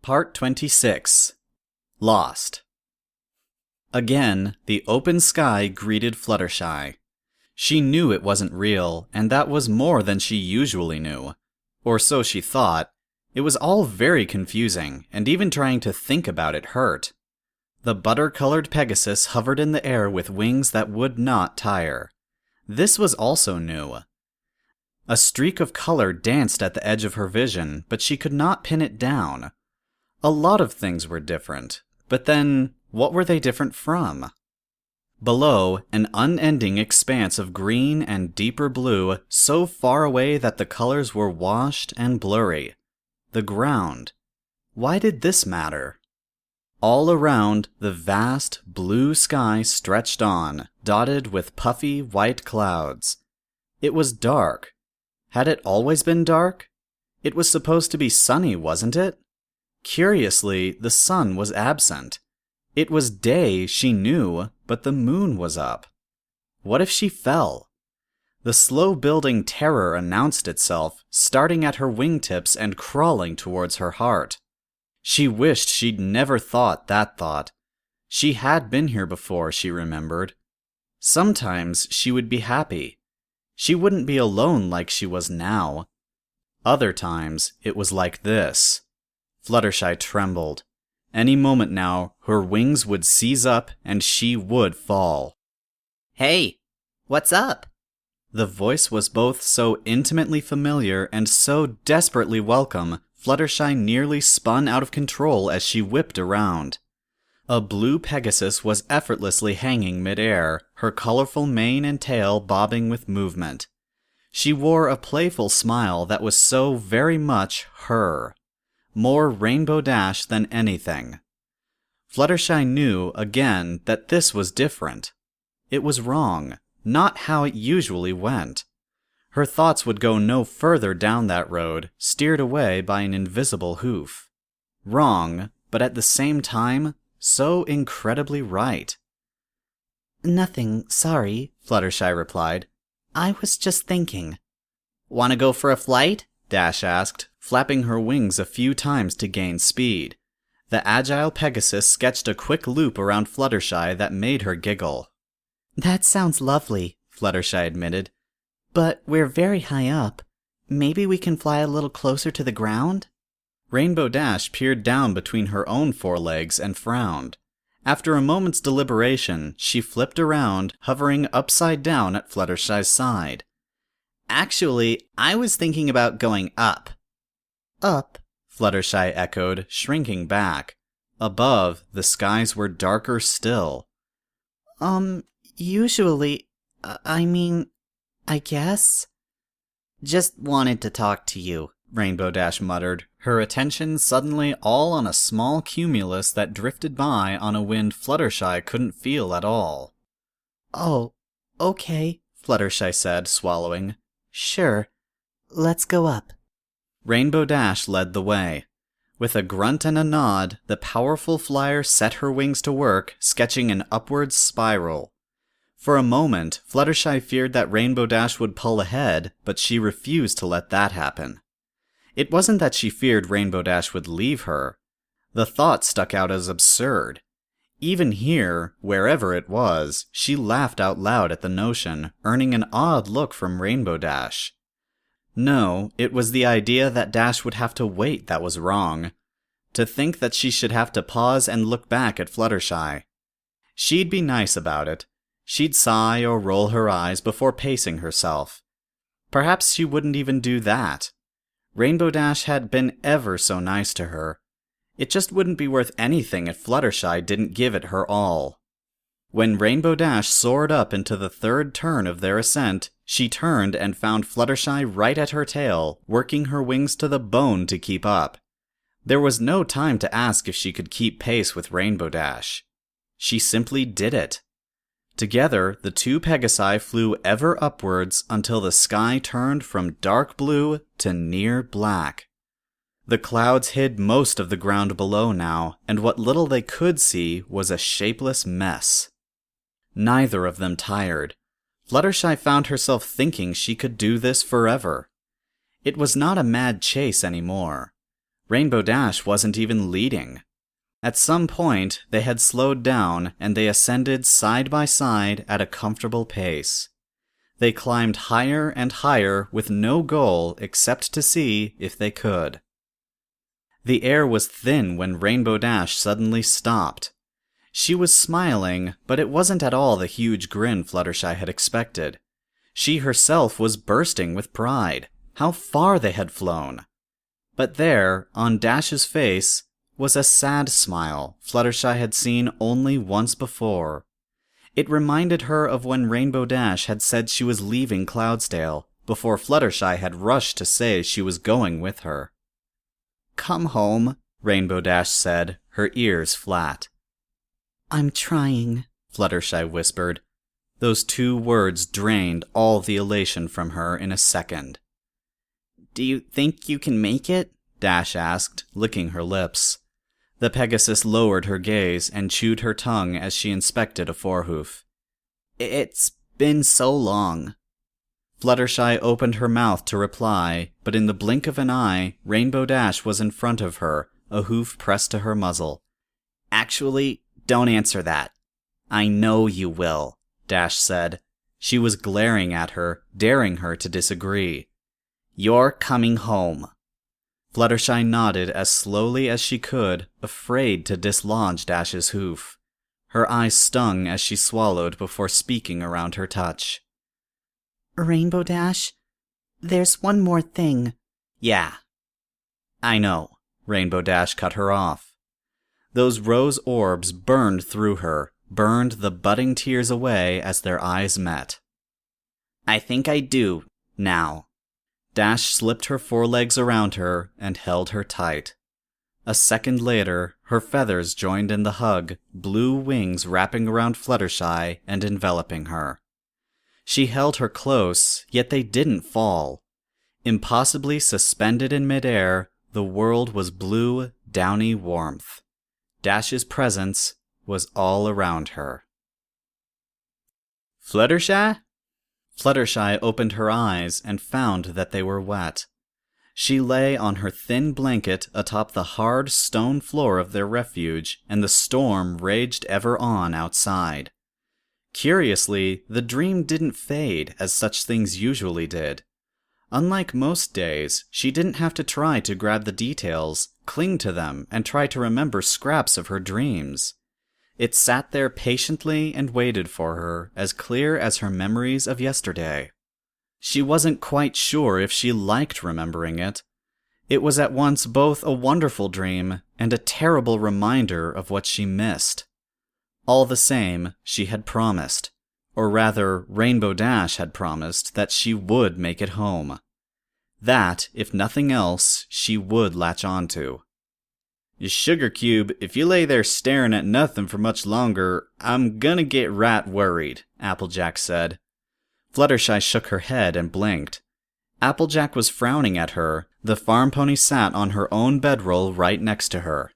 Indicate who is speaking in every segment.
Speaker 1: Part 26. Lost. Again, the open sky greeted Fluttershy. She knew it wasn't real, and that was more than she usually knew. Or so she thought. It was all very confusing, and even trying to think about it hurt. The butter-colored Pegasus hovered in the air with wings that would not tire. This was also new. A streak of color danced at the edge of her vision, but she could not pin it down. A lot of things were different, but then, what were they different from? Below, an unending expanse of green and deeper blue, so far away that the colors were washed and blurry. The ground. Why did this matter? All around, the vast, blue sky stretched on, dotted with puffy, white clouds. It was dark. Had it always been dark? It was supposed to be sunny, wasn't it? Curiously, the sun was absent. It was day, she knew, but the moon was up. What if she fell? The slow-building terror announced itself, starting at her wingtips and crawling towards her heart. She wished she'd never thought that thought. She had been here before, she remembered. Sometimes she would be happy. She wouldn't be alone like she was now. Other times, it was like this. Fluttershy trembled. Any moment now, her wings would seize up and she would fall.
Speaker 2: Hey, what's up?
Speaker 1: The voice was both so intimately familiar and so desperately welcome, Fluttershy nearly spun out of control as she whipped around. A blue Pegasus was effortlessly hanging mid-air, her colorful mane and tail bobbing with movement. She wore a playful smile that was so very much her. More Rainbow Dash than anything. Fluttershy knew, again, that this was different. It was wrong, not how it usually went. Her thoughts would go no further down that road, steered away by an invisible hoof. Wrong, but at the same time, so incredibly right.
Speaker 2: Nothing, sorry,
Speaker 1: Fluttershy replied.
Speaker 2: I was just thinking.
Speaker 1: Want to go for a flight? Dash asked, flapping her wings a few times to gain speed. The agile Pegasus sketched a quick loop around Fluttershy that made her giggle.
Speaker 2: That sounds lovely, Fluttershy admitted. But we're very high up. Maybe we can fly a little closer to the ground?
Speaker 1: Rainbow Dash peered down between her own forelegs and frowned. After a moment's deliberation, she flipped around, hovering upside down at Fluttershy's side.
Speaker 2: Actually, I was thinking about going up.
Speaker 1: Up? Fluttershy echoed, shrinking back. Above, the skies were darker still.
Speaker 2: Usually, I guess?
Speaker 1: Just wanted to talk to you, Rainbow Dash muttered, her attention suddenly all on a small cumulus that drifted by on a wind Fluttershy couldn't feel at all.
Speaker 2: Oh, okay, Fluttershy said, swallowing. Sure, let's go up.
Speaker 1: Rainbow Dash led the way. With a grunt and a nod, the powerful flyer set her wings to work, sketching an upwards spiral. For a moment, Fluttershy feared that Rainbow Dash would pull ahead, but she refused to let that happen. It wasn't that she feared Rainbow Dash would leave her. The thought stuck out as absurd. Even here, wherever it was, she laughed out loud at the notion, earning an odd look from Rainbow Dash. No, it was the idea that Dash would have to wait that was wrong. To think that she should have to pause and look back at Fluttershy. She'd be nice about it. She'd sigh or roll her eyes before pacing herself. Perhaps she wouldn't even do that. Rainbow Dash had been ever so nice to her. It just wouldn't be worth anything if Fluttershy didn't give it her all. When Rainbow Dash soared up into the third turn of their ascent, she turned and found Fluttershy right at her tail, working her wings to the bone to keep up. There was no time to ask if she could keep pace with Rainbow Dash. She simply did it. Together, the two Pegasi flew ever upwards until the sky turned from dark blue to near black. The clouds hid most of the ground below now, and what little they could see was a shapeless mess. Neither of them tired. Fluttershy found herself thinking she could do this forever. It was not a mad chase anymore. Rainbow Dash wasn't even leading. At some point, they had slowed down and they ascended side by side at a comfortable pace. They climbed higher and higher with no goal except to see if they could. The air was thin when Rainbow Dash suddenly stopped. She was smiling, but it wasn't at all the huge grin Fluttershy had expected. She herself was bursting with pride. How far they had flown! But there, on Dash's face, was a sad smile Fluttershy had seen only once before. It reminded her of when Rainbow Dash had said she was leaving Cloudsdale, before Fluttershy had rushed to say she was going with her. "Come home," Rainbow Dash said, her ears flat.
Speaker 2: "I'm trying,"
Speaker 1: Fluttershy whispered. Those 2 words drained all the elation from her in a second.
Speaker 2: "Do you think you can make it?"
Speaker 1: Dash asked, licking her lips. The Pegasus lowered her gaze and chewed her tongue as she inspected a forehoof.
Speaker 2: "It's been so long."
Speaker 1: Fluttershy opened her mouth to reply, but in the blink of an eye, Rainbow Dash was in front of her, a hoof pressed to her muzzle.
Speaker 2: "Actually, don't answer that."
Speaker 1: "I know you will," Dash said. She was glaring at her, daring her to disagree.
Speaker 2: "You're coming home."
Speaker 1: Fluttershy nodded as slowly as she could, afraid to dislodge Dash's hoof. Her eyes stung as she swallowed before speaking around her touch.
Speaker 2: "Rainbow Dash, there's one more thing."
Speaker 1: "Yeah." "I know," Rainbow Dash cut her off. Those rose orbs burned through her, burned the budding tears away as their eyes met.
Speaker 2: "I think I do, now."
Speaker 1: Dash slipped her forelegs around her and held her tight. A second later, her feathers joined in the hug, blue wings wrapping around Fluttershy and enveloping her. She held her close, yet they didn't fall. Impossibly suspended in midair, the world was blue, downy warmth. Dash's presence was all around her. "Fluttershy?" Fluttershy opened her eyes and found that they were wet. She lay on her thin blanket atop the hard stone floor of their refuge, and the storm raged ever on outside. Curiously, the dream didn't fade as such things usually did. Unlike most days, she didn't have to try to grab the details, cling to them, and try to remember scraps of her dreams. It sat there patiently and waited for her, as clear as her memories of yesterday. She wasn't quite sure if she liked remembering it. It was at once both a wonderful dream and a terrible reminder of what she missed. All the same, she had promised, or rather, Rainbow Dash had promised that she would make it home. That, if nothing else, she would latch on to. "Sugar Cube, if you lay there staring at nothing for much longer, I'm gonna get right worried," Applejack said. Fluttershy shook her head and blinked. Applejack was frowning at her. The farm pony sat on her own bedroll right next to her.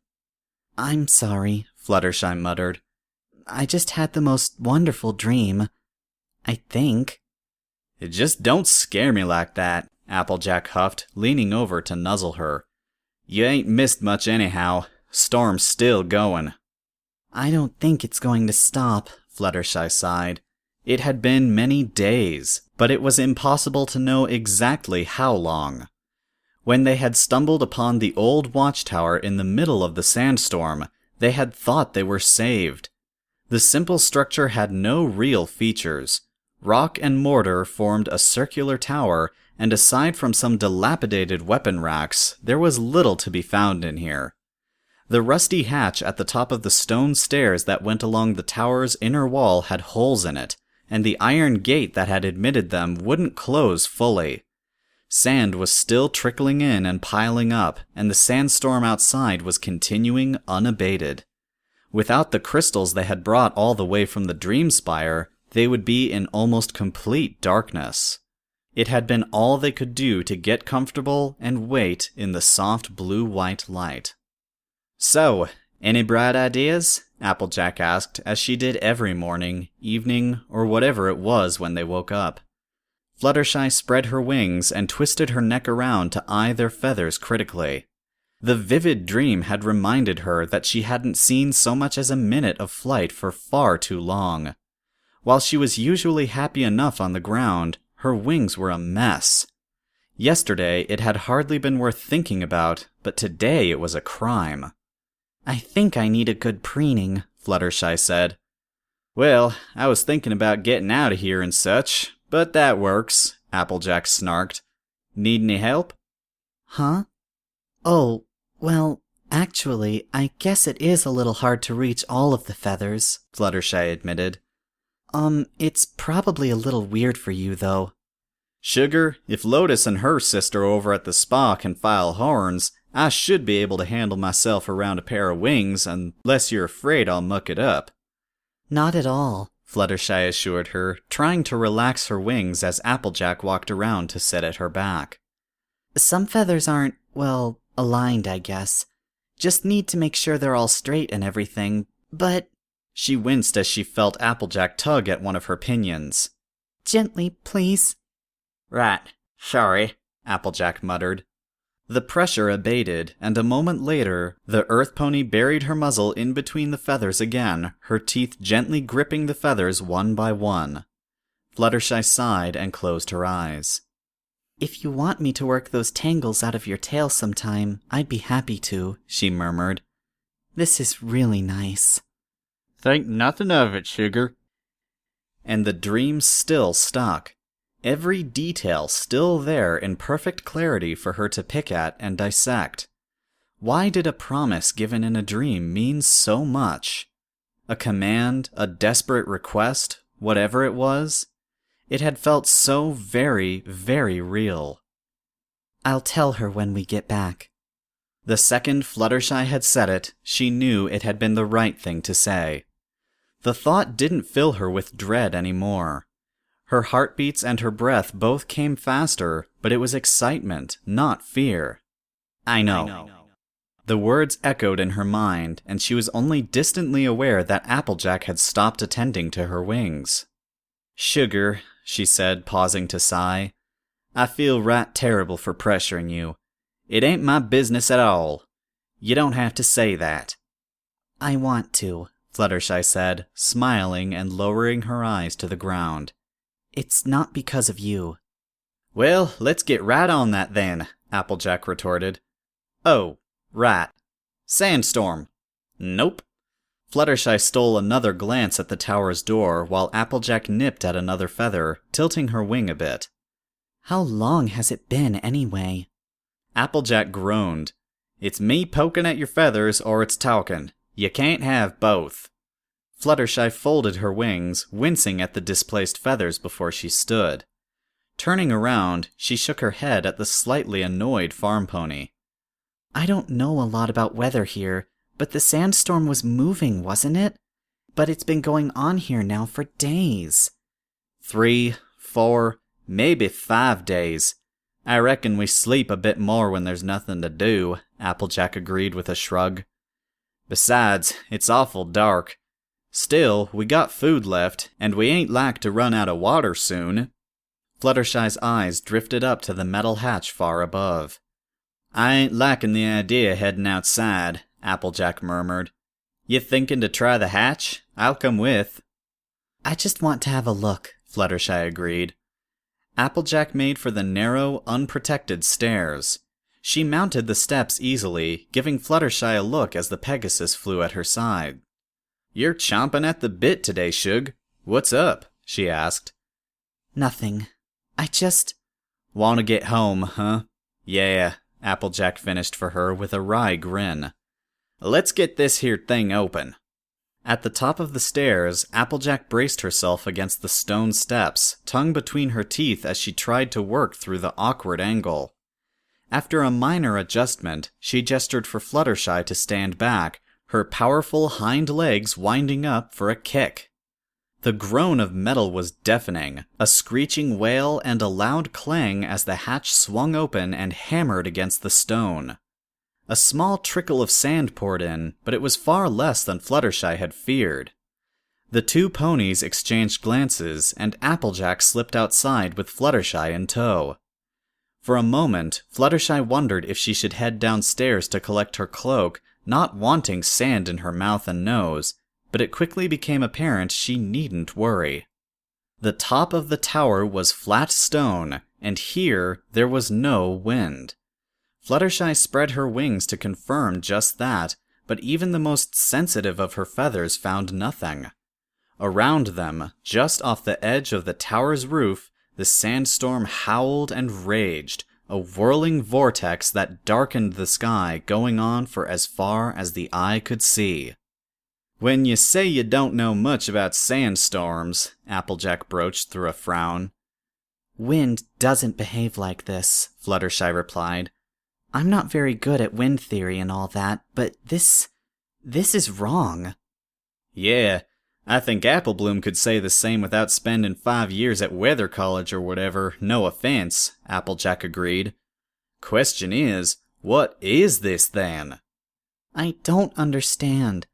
Speaker 2: "I'm sorry,"
Speaker 1: Fluttershy muttered.
Speaker 2: "I just had the most wonderful dream. I think."
Speaker 1: "It just don't scare me like that," Applejack huffed, leaning over to nuzzle her. "You ain't missed much anyhow. Storm's still going."
Speaker 2: "I don't think it's going to stop,"
Speaker 1: Fluttershy sighed. It had been many days, but it was impossible to know exactly how long. When they had stumbled upon the old watchtower in the middle of the sandstorm, they had thought they were saved. The simple structure had no real features. Rock and mortar formed a circular tower, and aside from some dilapidated weapon racks, there was little to be found in here. The rusty hatch at the top of the stone stairs that went along the tower's inner wall had holes in it, and the iron gate that had admitted them wouldn't close fully. Sand was still trickling in and piling up, and the sandstorm outside was continuing unabated. Without the crystals they had brought all the way from the Dreamspire, they would be in almost complete darkness. It had been all they could do to get comfortable and wait in the soft blue-white light. "So, any bright ideas?" Applejack asked, as she did every morning, evening, or whatever it was when they woke up. Fluttershy spread her wings and twisted her neck around to eye their feathers critically. The vivid dream had reminded her that she hadn't seen so much as a minute of flight for far too long. While she was usually happy enough on the ground, her wings were a mess. Yesterday it had hardly been worth thinking about, but today it was a crime.
Speaker 2: I think I need a good preening,
Speaker 1: Fluttershy said. Well, I was thinking about getting out of here and such, but that works, Applejack snarked. Need any help?
Speaker 2: Huh? Oh, well, actually, I guess it is a little hard to reach all of the feathers,
Speaker 1: Fluttershy admitted.
Speaker 2: It's probably a little weird for you, though.
Speaker 1: Sugar, if Lotus and her sister over at the spa can file horns, I should be able to handle myself around a pair of wings, unless you're afraid I'll muck it up.
Speaker 2: Not at all,
Speaker 1: Fluttershy assured her, trying to relax her wings as Applejack walked around to sit at her back.
Speaker 2: Some feathers aren't, well, aligned, I guess. Just need to make sure they're all straight and everything, but...
Speaker 1: She winced as she felt Applejack tug at one of her pinions.
Speaker 2: Gently, please.
Speaker 1: Right, sorry, Applejack muttered. The pressure abated, and a moment later, the earth pony buried her muzzle in between the feathers again, her teeth gently gripping the feathers one by one. Fluttershy sighed and closed her eyes.
Speaker 2: If you want me to work those tangles out of your tail sometime, I'd be happy to, she murmured. This is really nice.
Speaker 1: Think nothing of it, Sugar. And the dream still stuck. Every detail still there in perfect clarity for her to pick at and dissect. Why did a promise given in a dream mean so much? A command, a desperate request, whatever it was? It had felt so very, very real.
Speaker 2: I'll tell her when we get back.
Speaker 1: The second Fluttershy had said it, she knew it had been the right thing to say. The thought didn't fill her with dread anymore. Her heartbeats and her breath both came faster, but it was excitement, not fear. I know. The words echoed in her mind, and she was only distantly aware that Applejack had stopped attending to her wings. Sugar, she said, pausing to sigh, I feel right terrible for pressuring you. It ain't my business at all. You don't have to say that.
Speaker 2: I want to,
Speaker 1: Fluttershy said, smiling and lowering her eyes to the ground.
Speaker 2: It's not because of you.
Speaker 1: Well, let's get right on that then, Applejack retorted. Oh, right. Sandstorm. Nope. Fluttershy stole another glance at the tower's door while Applejack nipped at another feather, tilting her wing a bit.
Speaker 2: How long has it been anyway?
Speaker 1: Applejack groaned. It's me poking at your feathers or it's talking. You can't have both. Fluttershy folded her wings, wincing at the displaced feathers before she stood. Turning around, she shook her head at the slightly annoyed farm pony.
Speaker 2: I don't know a lot about weather here, but the sandstorm was moving, wasn't it? But it's been going on here now for days.
Speaker 1: 3, 4, maybe 5 days. I reckon we sleep a bit more when there's nothing to do, Applejack agreed with a shrug. Besides, it's awful dark. Still, we got food left, and we ain't like to run out of water soon. Fluttershy's eyes drifted up to the metal hatch far above. I ain't liking the idea heading outside, Applejack murmured. You thinking to try the hatch? I'll come with.
Speaker 2: I just want to have a look,
Speaker 1: Fluttershy agreed. Applejack made for the narrow, unprotected stairs. She mounted the steps easily, giving Fluttershy a look as the Pegasus flew at her side. You're chomping at the bit today, Shug. What's up? She asked.
Speaker 2: Nothing. I just...
Speaker 1: Want to get home, huh? Yeah, Applejack finished for her with a wry grin. Let's get this here thing open. At the top of the stairs, Applejack braced herself against the stone steps, tongue between her teeth as she tried to work through the awkward angle. After a minor adjustment, she gestured for Fluttershy to stand back, her powerful hind legs winding up for a kick. The groan of metal was deafening, a screeching wail and a loud clang as the hatch swung open and hammered against the stone. A small trickle of sand poured in, but it was far less than Fluttershy had feared. The two ponies exchanged glances, and Applejack slipped outside with Fluttershy in tow. For a moment, Fluttershy wondered if she should head downstairs to collect her cloak, not wanting sand in her mouth and nose, but it quickly became apparent she needn't worry. The top of the tower was flat stone, and here there was no wind. Fluttershy spread her wings to confirm just that, but even the most sensitive of her feathers found nothing. Around them, just off the edge of the tower's roof, the sandstorm howled and raged, a whirling vortex that darkened the sky going on for as far as the eye could see. "When you say you don't know much about sandstorms," Applejack broached through a frown.
Speaker 2: "Wind doesn't behave like this," Fluttershy replied. "I'm not very good at wind theory and all that, but this is wrong."
Speaker 1: "Yeah, I think Applebloom could say the same without spending 5 years at Weather College or whatever, no offense," Applejack agreed. "Question is, what is this then?"
Speaker 2: "I don't understand.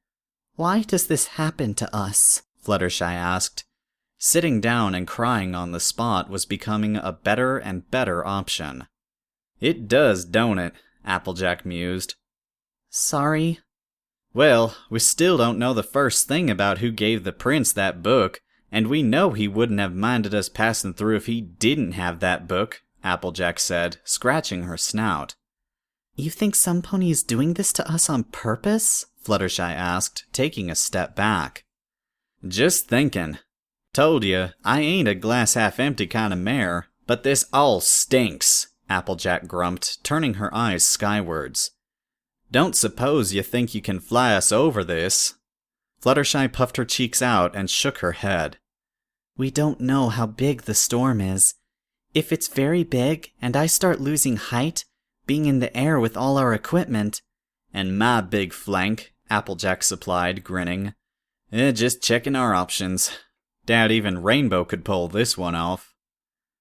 Speaker 2: Why does this happen to us?"
Speaker 1: Fluttershy asked. Sitting down and crying on the spot was becoming a better and better option. "It does, don't it?" Applejack mused.
Speaker 2: "Sorry."
Speaker 1: "Well, we still don't know the first thing about who gave the prince that book, and we know he wouldn't have minded us passing through if he didn't have that book," Applejack said, scratching her snout.
Speaker 2: "You think some pony is doing this to us on purpose?"
Speaker 1: Fluttershy asked, taking a step back. "Just thinking. Told you, I ain't a glass half empty kind of mare, but this all stinks," Applejack grumped, turning her eyes skywards. "Don't suppose you think you can fly us over this?" Fluttershy puffed her cheeks out and shook her head.
Speaker 2: "We don't know how big the storm is. If it's very big and I start losing height, being in the air with all our equipment..."
Speaker 1: "And my big flank," Applejack supplied, grinning. Just checking our options. Doubt even Rainbow could pull this one off."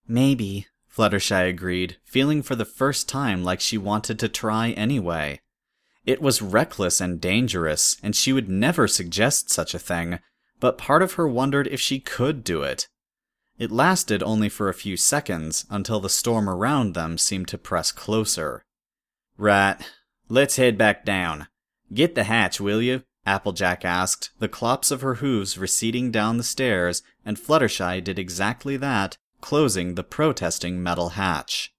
Speaker 2: "Maybe,"
Speaker 1: Fluttershy agreed, feeling for the first time like she wanted to try anyway. It was reckless and dangerous, and she would never suggest such a thing, but part of her wondered if she could do it. It lasted only for a few seconds, until the storm around them seemed to press closer. "Right, let's head back down. Get the hatch, will you?" Applejack asked, the clops of her hooves receding down the stairs, and Fluttershy did exactly that, closing the protesting metal hatch.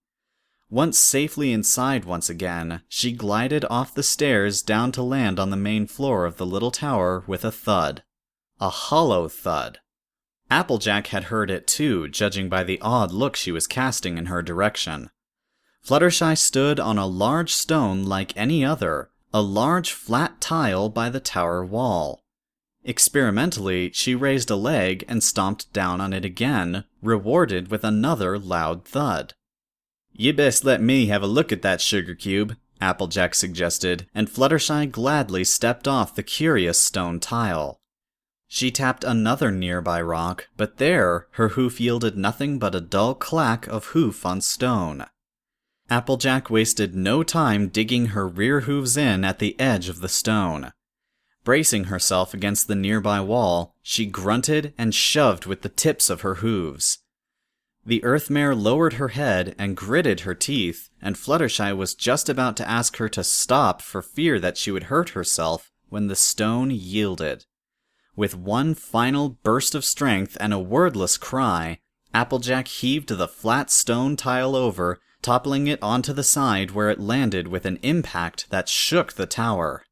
Speaker 1: Once safely inside once again, she glided off the stairs down to land on the main floor of the little tower with a thud. A hollow thud. Applejack had heard it too, judging by the odd look she was casting in her direction. Fluttershy stood on a large stone like any other, a large flat tile by the tower wall. Experimentally, she raised a leg and stomped down on it again, rewarded with another loud thud. "You best let me have a look at that sugar cube," Applejack suggested, and Fluttershy gladly stepped off the curious stone tile. She tapped another nearby rock, but there her hoof yielded nothing but a dull clack of hoof on stone. Applejack wasted no time digging her rear hooves in at the edge of the stone. Bracing herself against the nearby wall, she grunted and shoved with the tips of her hooves. The earth mare lowered her head and gritted her teeth, and Fluttershy was just about to ask her to stop for fear that she would hurt herself when the stone yielded. With one final burst of strength and a wordless cry, Applejack heaved the flat stone tile over, toppling it onto the side where it landed with an impact that shook the tower.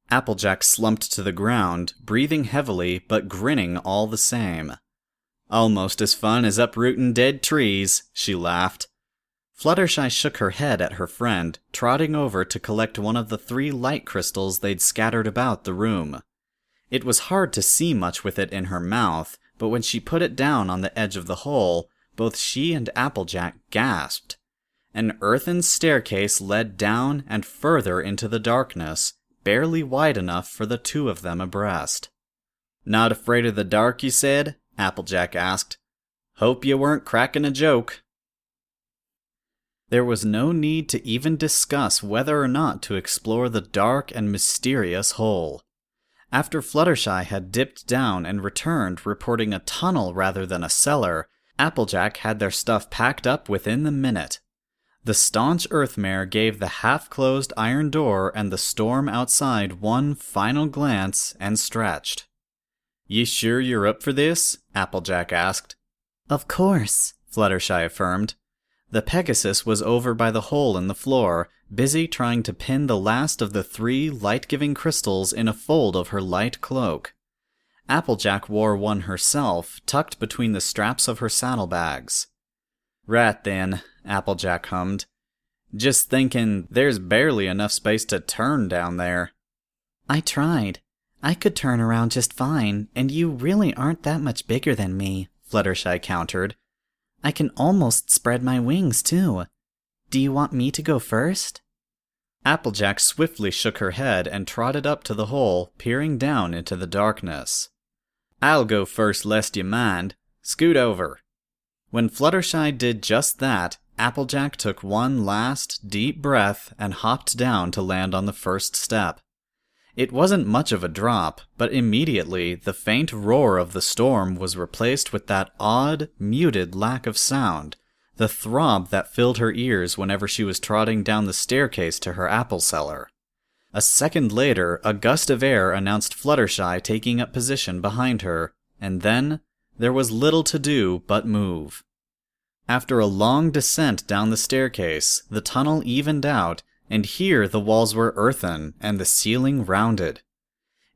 Speaker 1: Applejack slumped to the ground, breathing heavily but grinning all the same. "Almost as fun as uprooting dead trees," she laughed. Fluttershy shook her head at her friend, trotting over to collect one of the 3 light crystals they'd scattered about the room. It was hard to see much with it in her mouth, but when she put it down on the edge of the hole, both she and Applejack gasped. An earthen staircase led down and further into the darkness, barely wide enough for the 2 of them abreast. "Not afraid of the dark, you said?" Applejack asked. "Hope you weren't cracking a joke." There was no need to even discuss whether or not to explore the dark and mysterious hole. After Fluttershy had dipped down and returned reporting a tunnel rather than a cellar, Applejack had their stuff packed up within the minute. The staunch Earthmare gave the half-closed iron door and the storm outside one final glance and stretched. "You sure you're up for this?" Applejack asked.
Speaker 2: Of course,
Speaker 1: Fluttershy affirmed. The Pegasus was over by the hole in the floor, busy trying to pin the last of the 3 light-giving crystals in a fold of her light cloak. Applejack wore one herself, tucked between the straps of her saddlebags. "Right then," Applejack hummed. "Just thinking there's barely enough space to turn down there."
Speaker 2: I tried. I could turn around just fine, and you really aren't that much bigger than me, Fluttershy countered. I can almost spread my wings, too. Do you want me to go first?
Speaker 1: Applejack swiftly shook her head and trotted up to the hole, peering down into the darkness. "I'll go first lest you mind. Scoot over." When Fluttershy did just that, Applejack took one last, deep breath and hopped down to land on the first step. It wasn't much of a drop, but immediately the faint roar of the storm was replaced with that odd, muted lack of sound, the throb that filled her ears whenever she was trotting down the staircase to her apple cellar. A second later, a gust of air announced Fluttershy taking up position behind her, and then there was little to do but move. After a long descent down the staircase, the tunnel evened out, and here the walls were earthen and the ceiling rounded.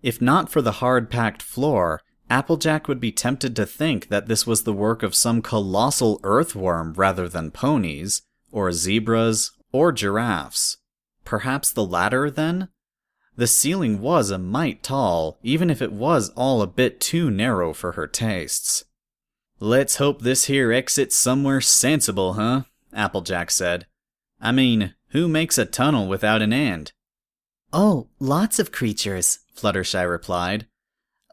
Speaker 1: If not for the hard-packed floor, Applejack would be tempted to think that this was the work of some colossal earthworm rather than ponies, or zebras, or giraffes. Perhaps the latter, then? The ceiling was a mite tall, even if it was all a bit too narrow for her tastes. "Let's hope this here exit's somewhere sensible, huh?" Applejack said. "I mean, who makes a tunnel without an end?"
Speaker 2: "Oh, lots of creatures," Fluttershy replied.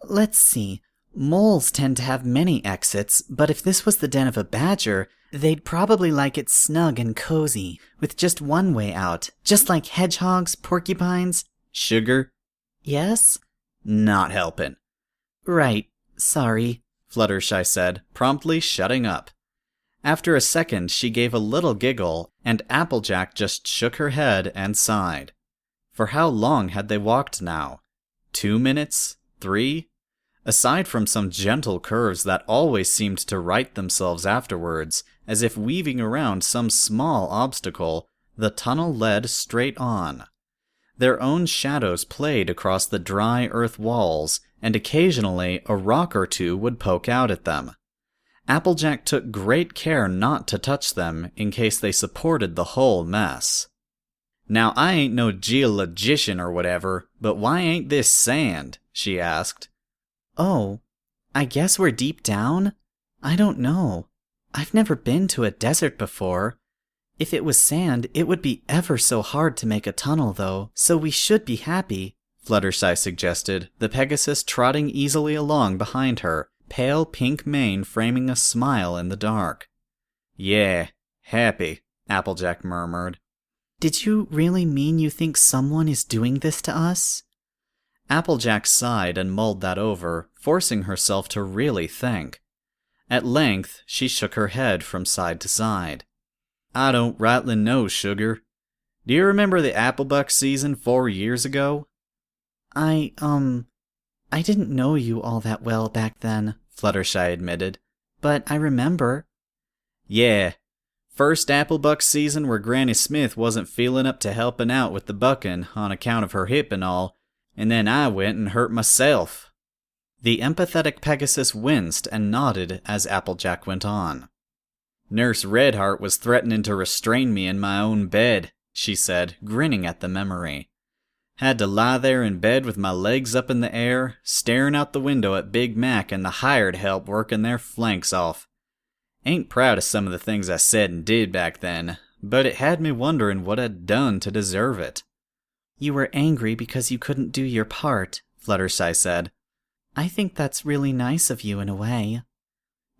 Speaker 2: "Let's see. Moles tend to have many exits, but if this was the den of a badger, they'd probably like it snug and cozy, with just one way out, just like hedgehogs, porcupines."
Speaker 1: "Sugar?"
Speaker 2: "Yes?"
Speaker 1: "Not helping."
Speaker 2: "Right. Sorry,"
Speaker 1: Fluttershy said, promptly shutting up. After a second, she gave a little giggle, and Applejack just shook her head and sighed. For how long had they walked now? 2 minutes? 3? Aside from some gentle curves that always seemed to right themselves afterwards, as if weaving around some small obstacle, the tunnel led straight on. Their own shadows played across the dry earth walls, and occasionally a rock or two would poke out at them. Applejack took great care not to touch them in case they supported the whole mess. "Now, I ain't no geologician or whatever, but why ain't this sand?" she asked.
Speaker 2: "Oh, I guess we're deep down? I don't know. I've never been to a desert before. If it was sand, it would be ever so hard to make a tunnel, though, so we should be happy," Fluttershy suggested, the Pegasus trotting easily along behind her, pale pink mane framing a smile in the dark. "Yeah, happy," Applejack murmured. "Did you really mean you think someone is doing this to us?"
Speaker 1: Applejack sighed and mulled that over, forcing herself to really think. At length, she shook her head from side to side. "I don't rightly know, Sugar. Do you remember the Applebuck season 4 years ago?"
Speaker 2: I didn't know you all that well back then," Fluttershy admitted. "But I remember."
Speaker 1: "Yeah. First Applebuck season where Granny Smith wasn't feeling up to helping out with the bucking on account of her hip and all, and then I went and hurt myself." The empathetic Pegasus winced and nodded as Applejack went on. "Nurse Redheart was threatening to restrain me in my own bed," she said, grinning at the memory. "Had to lie there in bed with my legs up in the air, staring out the window at Big Mac and the hired help working their flanks off. Ain't proud of some of the things I said and did back then, but it had me wondering what I'd done to deserve it."
Speaker 2: "You were angry because you couldn't do your part," Fluttershy said. "I think that's really nice of you in a way."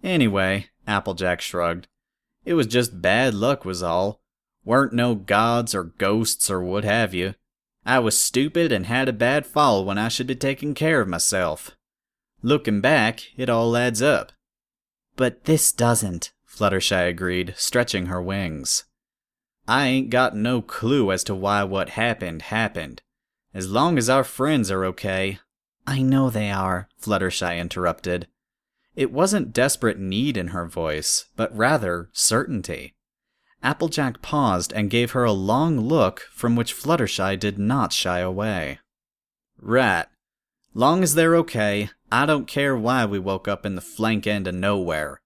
Speaker 1: "Anyway," Applejack shrugged, "it was just bad luck was all. Weren't no gods or ghosts or what have you. I was stupid and had a bad fall when I should be taking care of myself. Looking back, it all adds up."
Speaker 2: "But this doesn't,"
Speaker 1: Fluttershy agreed, stretching her wings. I ain't got no clue as to why what happened. As long as our friends are okay.
Speaker 2: I know they are,
Speaker 1: Fluttershy interrupted. It wasn't desperate need in her voice, but rather certainty. Applejack paused and gave her a long look from which Fluttershy did not shy away. Right. Long as they're okay, I don't care why we woke up in the flank end of nowhere.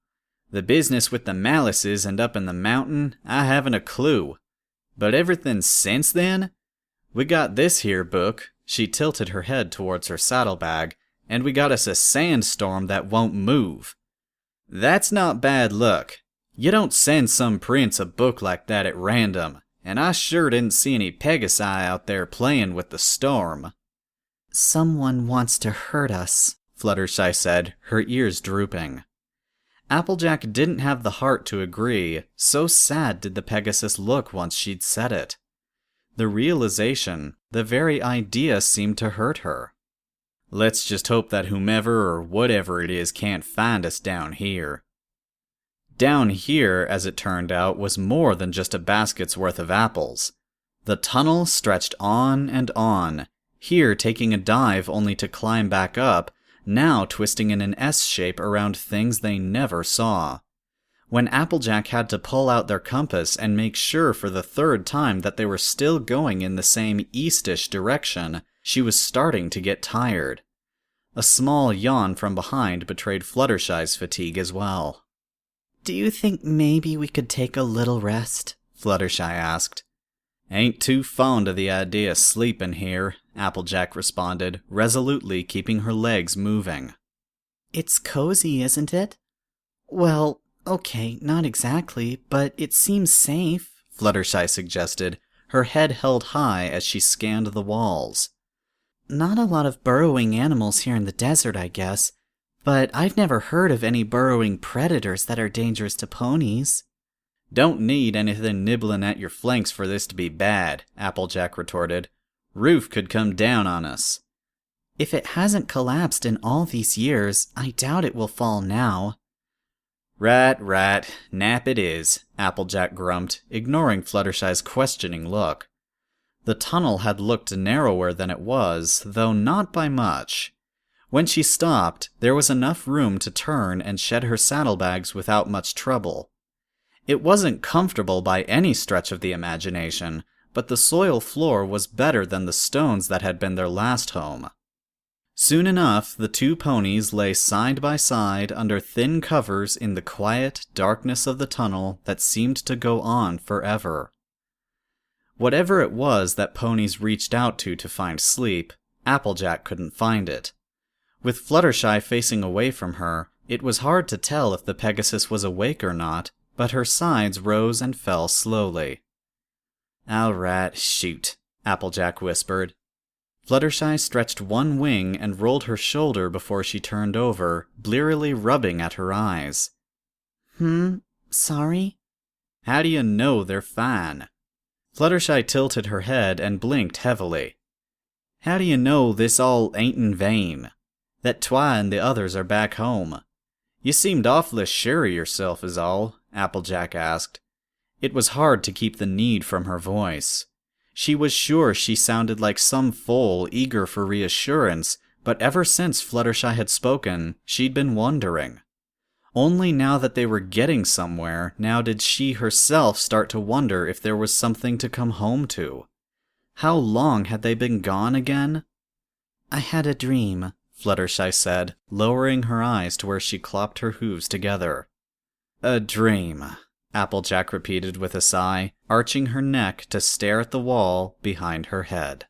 Speaker 1: The business with the Malices and up in the mountain, I haven't a clue. But everything since then? We got this here book, she tilted her head towards her saddlebag, and we got us a sandstorm that won't move. That's not bad luck. You don't send some prince a book like that at random, and I sure didn't see any Pegasi out there playing with the storm.
Speaker 2: Someone wants to hurt us,
Speaker 1: Fluttershy said, her ears drooping. Applejack didn't have the heart to agree, so sad did the Pegasus look once she'd said it. The realization, the very idea seemed to hurt her. Let's just hope that whomever or whatever it is can't find us down here. Down here, as it turned out, was more than just a basket's worth of apples. The tunnel stretched on and on, here taking a dive only to climb back up, now twisting in an S shape around things they never saw. When Applejack had to pull out their compass and make sure for the third time that they were still going in the same eastish direction, she was starting to get tired. A small yawn from behind betrayed Fluttershy's fatigue as well.
Speaker 2: Do you think maybe we could take a little rest?
Speaker 1: Fluttershy asked. Ain't too fond of the idea of sleeping here, Applejack responded, resolutely keeping her legs moving.
Speaker 2: It's cozy, isn't it? Well, okay, not exactly, but it seems safe,
Speaker 1: Fluttershy suggested, her head held high as she scanned the walls.
Speaker 2: Not a lot of burrowing animals here in the desert, I guess, but I've never heard of any burrowing predators that are dangerous to ponies.
Speaker 1: Don't need anything nibbling at your flanks for this to be bad, Applejack retorted. Roof could come down on us.
Speaker 2: If it hasn't collapsed in all these years, I doubt it will fall now.
Speaker 1: Right, nap it is, Applejack grumped, ignoring Fluttershy's questioning look. The tunnel had looked narrower than it was, though not by much. When she stopped, there was enough room to turn and shed her saddlebags without much trouble. It wasn't comfortable by any stretch of the imagination, but the soil floor was better than the stones that had been their last home. Soon enough, the two ponies lay side by side under thin covers in the quiet darkness of the tunnel that seemed to go on forever. Whatever it was that ponies reached out to find sleep, Applejack couldn't find it. With Fluttershy facing away from her, it was hard to tell if the Pegasus was awake or not, but her sides rose and fell slowly. All right, shoot, Applejack whispered. Fluttershy stretched one wing and rolled her shoulder before she turned over, blearily rubbing at her eyes.
Speaker 2: Sorry?
Speaker 1: How do you know they're fine? Fluttershy tilted her head and blinked heavily. How do you know this all ain't in vain? That Twi and the others are back home? You seemed awfully sure of yourself is all, Applejack asked. It was hard to keep the need from her voice. She was sure she sounded like some foal eager for reassurance, but ever since Fluttershy had spoken, she'd been wondering. Only now that they were getting somewhere, now did she herself start to wonder if there was something to come home to. How long had they been gone again?
Speaker 2: I had a dream,
Speaker 1: Fluttershy said, lowering her eyes to where she clopped her hooves together. A dream, Applejack repeated with a sigh, arching her neck to stare at the wall behind her head.